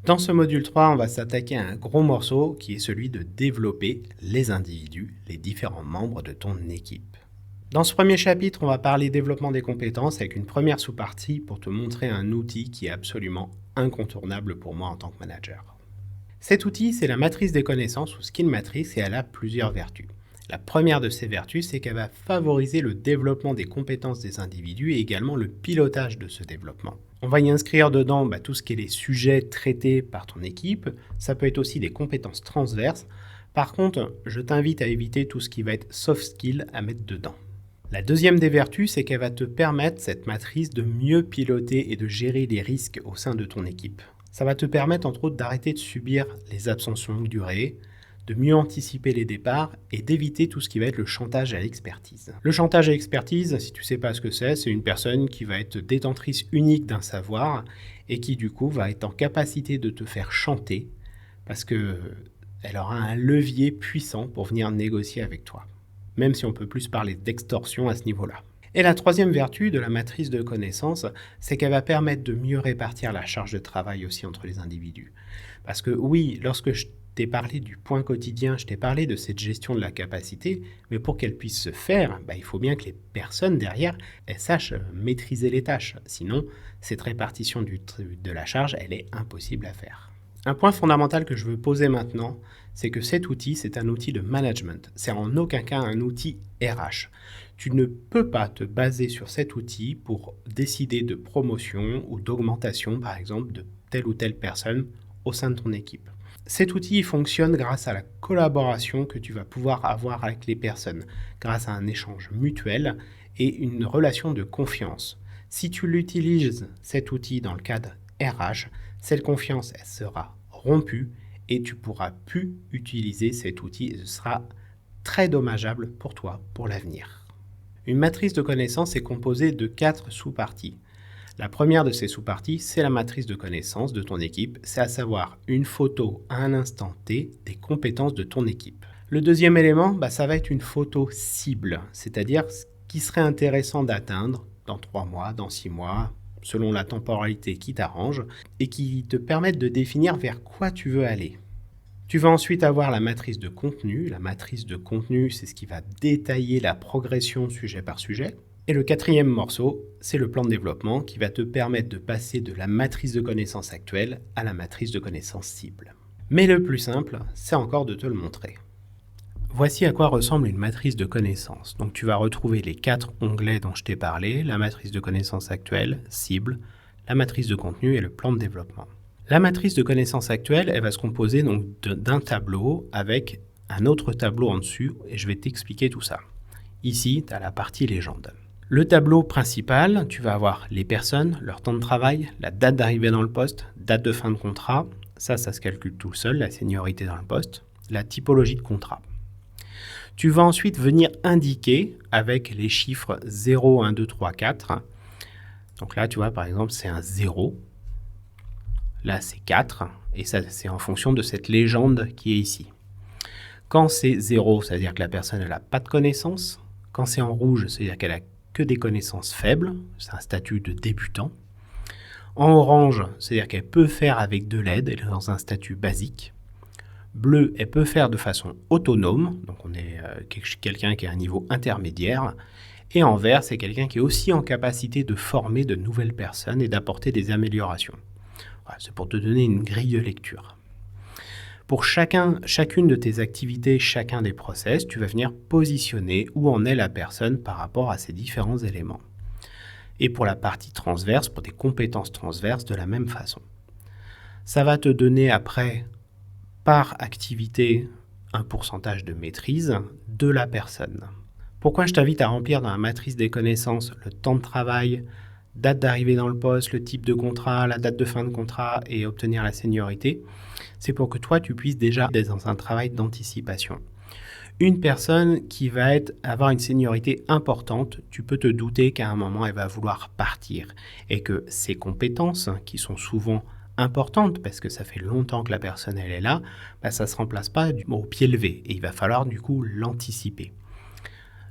Dans ce module 3, on va s'attaquer à un gros morceau qui est celui de développer les individus, les différents membres de ton équipe. Dans ce premier chapitre, on va parler développement des compétences avec une première sous-partie pour te montrer un outil qui est absolument incontournable pour moi en tant que manager. Cet outil, c'est la matrice des connaissances ou skill matrix et elle a plusieurs vertus. La première de ces vertus, c'est qu'elle va favoriser le développement des compétences des individus et également le pilotage de ce développement. On va y inscrire dedans tout ce qui est les sujets traités par ton équipe. Ça peut être aussi des compétences transverses. Par contre, je t'invite à éviter tout ce qui va être soft skill à mettre dedans. La deuxième des vertus, c'est qu'elle va te permettre, cette matrice, de mieux piloter et de gérer les risques au sein de ton équipe. Ça va te permettre, entre autres, d'arrêter de subir les absences longue durée, de mieux anticiper les départs et d'éviter tout ce qui va être le chantage à l'expertise. Le chantage à l'expertise, si tu ne sais pas ce que c'est une personne qui va être détentrice unique d'un savoir et qui du coup va être en capacité de te faire chanter parce qu'elle aura un levier puissant pour venir négocier avec toi. Même si on peut plus parler d'extorsion à ce niveau-là. Et la troisième vertu de la matrice de connaissances, c'est qu'elle va permettre de mieux répartir la charge de travail aussi entre les individus. Parce que oui, lorsque je t'ai parlé du point quotidien, je t'ai parlé de cette gestion de la capacité, mais pour qu'elle puisse se faire, il faut bien que les personnes derrière, elles sachent maîtriser les tâches. Sinon, cette répartition de la charge, elle est impossible à faire. Un point fondamental que je veux poser maintenant, c'est que cet outil, c'est un outil de management. C'est en aucun cas un outil RH. Tu ne peux pas te baser sur cet outil pour décider de promotion ou d'augmentation, par exemple, de telle ou telle personne au sein de ton équipe. Cet outil fonctionne grâce à la collaboration que tu vas pouvoir avoir avec les personnes, grâce à un échange mutuel et une relation de confiance. Si tu l'utilises, cet outil, dans le cadre RH, cette confiance, elle sera rompue et tu pourras plus utiliser cet outil et ce sera très dommageable pour toi, pour l'avenir. Une matrice de connaissances est composée de 4 sous-parties. La première de ces sous-parties, c'est la matrice de connaissances de ton équipe, c'est à savoir une photo à un instant T des compétences de ton équipe. Le deuxième élément, ça va être une photo cible, c'est-à-dire ce qui serait intéressant d'atteindre dans 3 mois, dans 6 mois, selon la temporalité qui t'arrange, et qui te permettent de définir vers quoi tu veux aller. Tu vas ensuite avoir la matrice de contenu. La matrice de contenu, c'est ce qui va détailler la progression sujet par sujet. Et le quatrième morceau, c'est le plan de développement qui va te permettre de passer de la matrice de connaissances actuelle à la matrice de connaissances cible. Mais le plus simple, c'est encore de te le montrer. Voici à quoi ressemble une matrice de connaissances. Donc tu vas retrouver les 4 onglets dont je t'ai parlé, la matrice de connaissances actuelle, cible, la matrice de contenu et le plan de développement. La matrice de connaissances actuelle, elle va se composer donc d'un tableau avec un autre tableau en dessus et je vais t'expliquer tout ça. Ici, tu as la partie légende. Le tableau principal, tu vas avoir les personnes, leur temps de travail, la date d'arrivée dans le poste, date de fin de contrat, ça se calcule tout seul, la seniorité dans le poste, la typologie de contrat. Tu vas ensuite venir indiquer avec les chiffres 0, 1, 2, 3, 4. Donc là, tu vois, par exemple, c'est un 0. Là, c'est 4. Et ça, c'est en fonction de cette légende qui est ici. Quand c'est 0, ça veut dire que la personne n'a pas de connaissances. Quand c'est en rouge, ça veut dire qu'elle a que des connaissances faibles. C'est un statut de débutant. En orange, c'est-à-dire qu'elle peut faire avec de l'aide. Elle est dans un statut basique. Bleu, elle peut faire de façon autonome. Donc on est quelqu'un qui a un niveau intermédiaire. Et en vert, c'est quelqu'un qui est aussi en capacité de former de nouvelles personnes et d'apporter des améliorations. Voilà, c'est pour te donner une grille de lecture. Pour chacune de tes activités, chacun des process, tu vas venir positionner où en est la personne par rapport à ces différents éléments. Et pour la partie transverse, pour tes compétences transverses, de la même façon. Ça va te donner après, par activité, un pourcentage de maîtrise de la personne. Pourquoi je t'invite à remplir dans la matrice des connaissances le temps de travail, date d'arrivée dans le poste, le type de contrat, la date de fin de contrat et obtenir la seniorité, c'est pour que toi, tu puisses déjà être dans un travail d'anticipation. Une personne qui va avoir une seniorité importante, tu peux te douter qu'à un moment, elle va vouloir partir et que ses compétences, qui sont souvent importantes parce que ça fait longtemps que la personne elle est là, ça ne se remplace pas au pied levé et il va falloir du coup l'anticiper.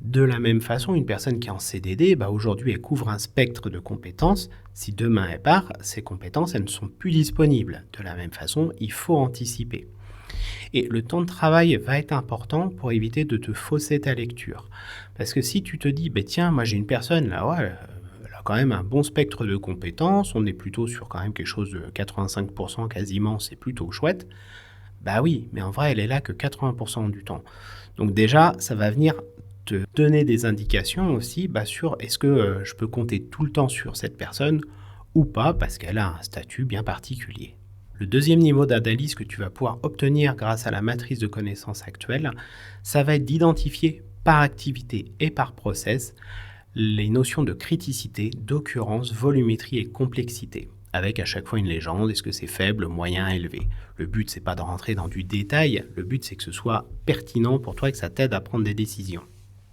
De la même façon, une personne qui est en CDD, aujourd'hui, elle couvre un spectre de compétences. Si demain elle part, ces compétences, elles ne sont plus disponibles. De la même façon, il faut anticiper. Et le temps de travail va être important pour éviter de te fausser ta lecture. Parce que si tu te dis, tiens, moi j'ai une personne là, ouais, elle a quand même un bon spectre de compétences, on est plutôt sur quand même quelque chose de 85% quasiment, c'est plutôt chouette. Bah oui, mais en vrai, elle est là que 80% du temps. Donc déjà, ça va venir te donner des indications aussi sur est-ce que je peux compter tout le temps sur cette personne ou pas parce qu'elle a un statut bien particulier. Le deuxième niveau d'analyse que tu vas pouvoir obtenir grâce à la matrice de connaissances actuelle, ça va être d'identifier par activité et par process les notions de criticité, d'occurrence, volumétrie et complexité, avec à chaque fois une légende, est-ce que c'est faible, moyen, élevé. Le but, c'est pas de rentrer dans du détail, le but, c'est que ce soit pertinent pour toi et que ça t'aide à prendre des décisions.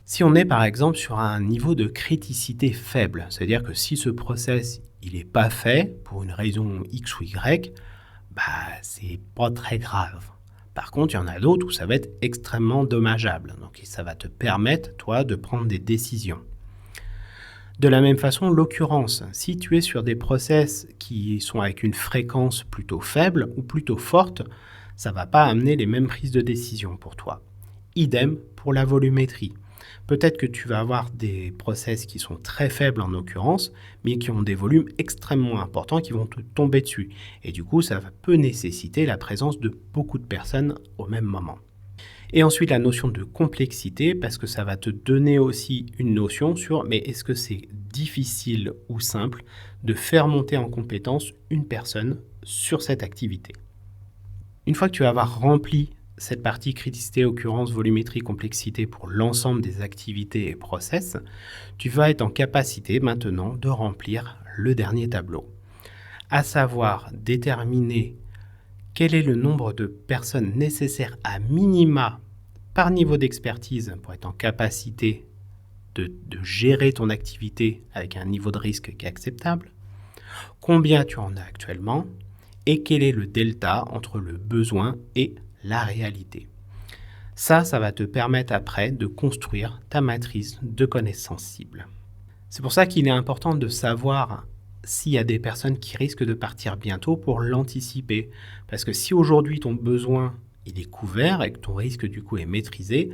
Si on est par exemple sur un niveau de criticité faible, c'est-à-dire que si ce process, il n'est pas fait pour une raison X ou Y, c'est pas très grave. Par contre, il y en a d'autres où ça va être extrêmement dommageable. Donc ça va te permettre, toi, de prendre des décisions. De la même façon, l'occurrence, si tu es sur des process qui sont avec une fréquence plutôt faible ou plutôt forte, ça ne va pas amener les mêmes prises de décision pour toi. Idem pour la volumétrie. Peut-être que tu vas avoir des process qui sont très faibles en occurrence, mais qui ont des volumes extrêmement importants qui vont te tomber dessus. Et du coup, ça peut nécessiter la présence de beaucoup de personnes au même moment. Et ensuite, la notion de complexité, parce que ça va te donner aussi une notion sur, mais est-ce que c'est difficile ou simple de faire monter en compétence une personne sur cette activité. Une fois que tu vas avoir rempli cette partie criticité, occurrence, volumétrie, complexité pour l'ensemble des activités et process, tu vas être en capacité maintenant de remplir le dernier tableau, à savoir déterminer quel est le nombre de personnes nécessaires à minima par niveau d'expertise pour être en capacité de gérer ton activité avec un niveau de risque qui est acceptable, combien tu en as actuellement et quel est le delta entre le besoin et la réalité. Ça va te permettre après de construire ta matrice de connaissances cibles. C'est pour ça qu'il est important de savoir s'il y a des personnes qui risquent de partir bientôt pour l'anticiper. Parce que si aujourd'hui ton besoin il est couvert et que ton risque du coup est maîtrisé,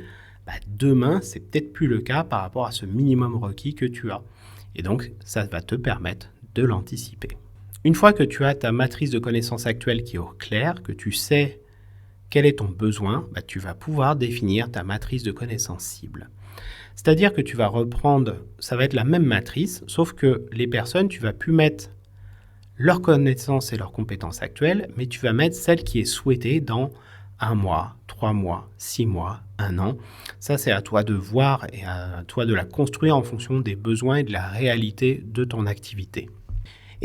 demain c'est peut-être plus le cas par rapport à ce minimum requis que tu as. Et donc ça va te permettre de l'anticiper. Une fois que tu as ta matrice de connaissances actuelle qui est au clair, que tu sais quel est ton besoin, tu vas pouvoir définir ta matrice de connaissances cible. C'est-à-dire que tu vas reprendre, ça va être la même matrice, sauf que les personnes, tu vas plus mettre leurs connaissances et leurs compétences actuelles, mais tu vas mettre celle qui est souhaitée dans 1 mois, 3 mois, 6 mois, 1 an. Ça, c'est à toi de voir et à toi de la construire en fonction des besoins et de la réalité de ton activité.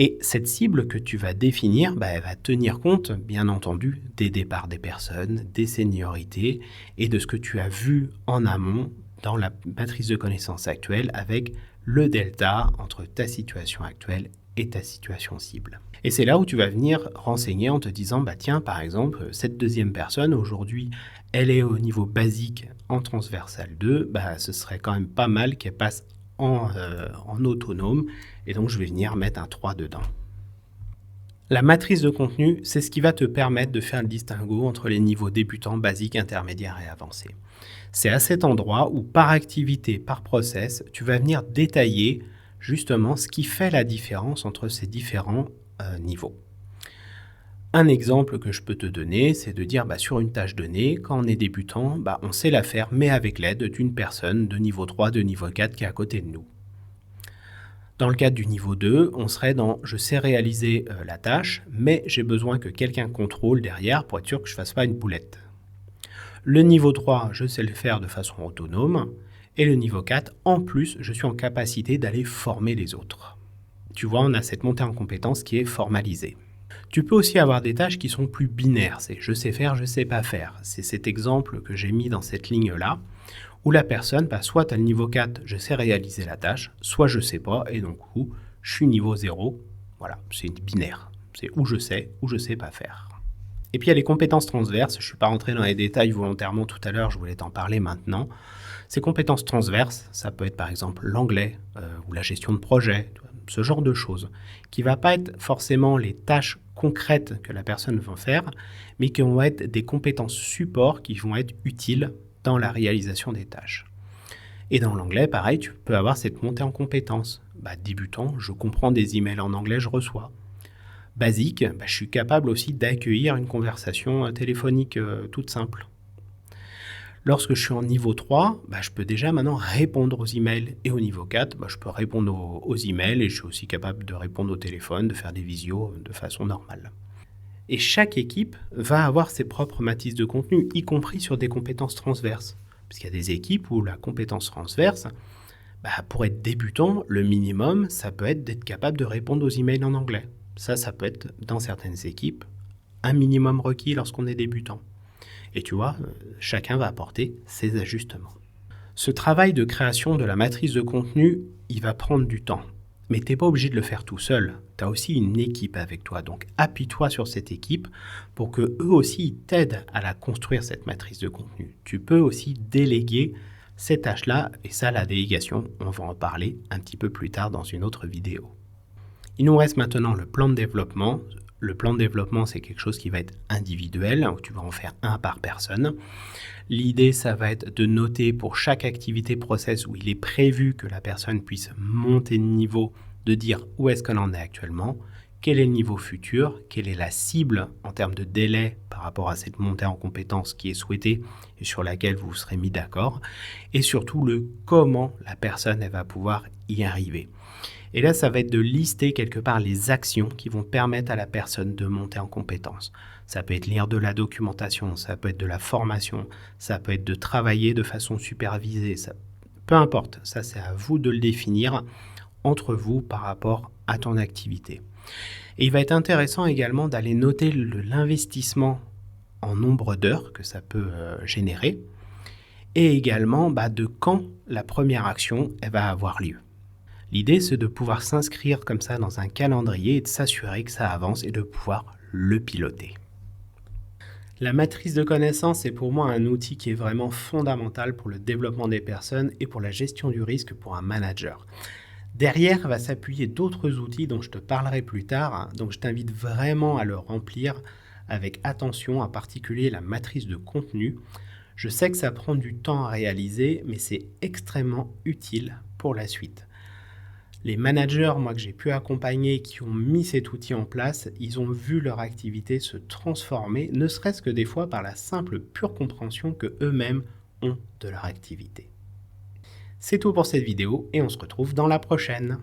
Et cette cible que tu vas définir, elle va tenir compte, bien entendu, des départs des personnes, des seniorités et de ce que tu as vu en amont dans la matrice de connaissances actuelle avec le delta entre ta situation actuelle et ta situation cible. Et c'est là où tu vas venir renseigner en te disant, tiens, par exemple, cette deuxième personne, aujourd'hui, elle est au niveau basique en transversal 2, ce serait quand même pas mal qu'elle passe en autonome, et donc je vais venir mettre un 3 dedans. La matrice de contenu, c'est ce qui va te permettre de faire le distinguo entre les niveaux débutants, basiques, intermédiaires et avancés. C'est à cet endroit où par activité, par process, tu vas venir détailler justement ce qui fait la différence entre ces différents niveaux. Un exemple que je peux te donner, c'est de dire sur une tâche donnée, quand on est débutant, on sait la faire, mais avec l'aide d'une personne de niveau 3, de niveau 4 qui est à côté de nous. Dans le cadre du niveau 2, on serait dans « je sais réaliser la tâche, mais j'ai besoin que quelqu'un contrôle derrière pour être sûr que je ne fasse pas une boulette ». Le niveau 3, je sais le faire de façon autonome. Et le niveau 4, en plus, je suis en capacité d'aller former les autres. Tu vois, on a cette montée en compétences qui est formalisée. Tu peux aussi avoir des tâches qui sont plus binaires, c'est je sais faire, je sais pas faire. C'est cet exemple que j'ai mis dans cette ligne-là, où la personne, soit à le niveau 4, je sais réaliser la tâche, soit je sais pas, et donc je suis niveau 0. Voilà, c'est binaire. C'est où je sais pas faire. Et puis il y a les compétences transverses, je ne suis pas rentré dans les détails volontairement tout à l'heure, je voulais t'en parler maintenant. Ces compétences transverses, ça peut être par exemple l'anglais ou la gestion de projet, ce genre de choses, qui ne va pas être forcément les tâches concrètes que la personne va faire, mais qui vont être des compétences support qui vont être utiles dans la réalisation des tâches. Et dans l'anglais, pareil, tu peux avoir cette montée en compétences. Débutant, je comprends des emails en anglais, je reçois. Basique, je suis capable aussi d'accueillir une conversation téléphonique toute simple. Lorsque je suis en niveau 3, je peux déjà maintenant répondre aux emails. Et au niveau 4, je peux répondre aux emails et je suis aussi capable de répondre au téléphone, de faire des visios de façon normale. Et chaque équipe va avoir ses propres matrices de contenu, y compris sur des compétences transverses. Parce qu'il y a des équipes où la compétence transverse, pour être débutant, le minimum, ça peut être d'être capable de répondre aux emails en anglais. Ça peut être, dans certaines équipes, un minimum requis lorsqu'on est débutant. Et tu vois, chacun va apporter ses ajustements. Ce travail de création de la matrice de contenu, il va prendre du temps. Mais tu n'es pas obligé de le faire tout seul. Tu as aussi une équipe avec toi. Donc appuie-toi sur cette équipe pour qu'eux aussi t'aident à la construire, cette matrice de contenu. Tu peux aussi déléguer ces tâches-là. Et ça, la délégation, on va en parler un petit peu plus tard dans une autre vidéo. Il nous reste maintenant le plan de développement. Le plan de développement, c'est quelque chose qui va être individuel, où tu vas en faire un par personne. L'idée, ça va être de noter pour chaque activité process où il est prévu que la personne puisse monter de niveau, de dire où est-ce qu'elle en est actuellement, quel est le niveau futur, quelle est la cible en termes de délai par rapport à cette montée en compétences qui est souhaitée et sur laquelle vous serez mis d'accord, et surtout le comment la personne elle va pouvoir y arriver. Et là, ça va être de lister quelque part les actions qui vont permettre à la personne de monter en compétence. Ça peut être lire de la documentation, ça peut être de la formation, ça peut être de travailler de façon supervisée, peu importe. Ça, c'est à vous de le définir entre vous par rapport à ton activité. Et il va être intéressant également d'aller noter l'investissement en nombre d'heures que ça peut générer et également de quand la première action elle va avoir lieu. L'idée, c'est de pouvoir s'inscrire comme ça dans un calendrier et de s'assurer que ça avance et de pouvoir le piloter. La matrice de connaissances est pour moi un outil qui est vraiment fondamental pour le développement des personnes et pour la gestion du risque pour un manager. Derrière va s'appuyer d'autres outils dont je te parlerai plus tard, donc je t'invite vraiment à le remplir avec attention, en particulier la matrice de contenu. Je sais que ça prend du temps à réaliser, mais c'est extrêmement utile pour la suite. Les managers, moi, que j'ai pu accompagner, qui ont mis cet outil en place, ils ont vu leur activité se transformer, ne serait-ce que des fois par la simple pure compréhension que eux-mêmes ont de leur activité. C'est tout pour cette vidéo et on se retrouve dans la prochaine.